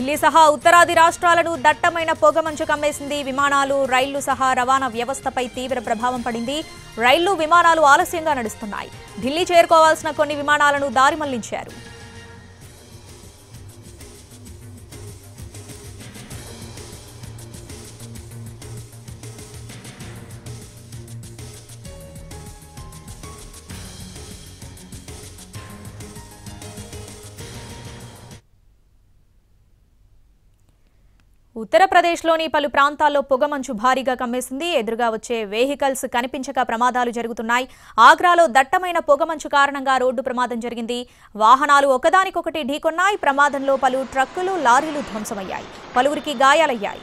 ఢిల్లీ సహా ఉత్తరాది రాష్ట్రాలను దట్టమైన పొగమంచు కమ్మేసింది. విమానాలు, రైళ్లు సహా రవాణా వ్యవస్థపై తీవ్ర ప్రభావం పడింది. రైళ్లు, విమానాలు ఆలస్యంగా నడుస్తున్నాయి. ఢిల్లీ చేరుకోవాల్సిన కొన్ని విమానాలను దారి మళ్లించారు. ఉత్తరప్రదేశ్లోని పలు ప్రాంతాల్లో పొగమంచు భారీగా కమ్మేసింది. ఎదురుగా వచ్చే వెహికల్స్ కనిపించక ప్రమాదాలు జరుగుతున్నాయి. ఆగ్రాలో దట్టమైన పొగమంచు కారణంగా రోడ్డు ప్రమాదం జరిగింది. వాహనాలు ఒకదానికొకటి ఢీకొన్నాయి. ప్రమాదంలో పలు ట్రక్కులు, లారీలు ధ్వంసమయ్యాయి. పలువురికి గాయాలయ్యాయి.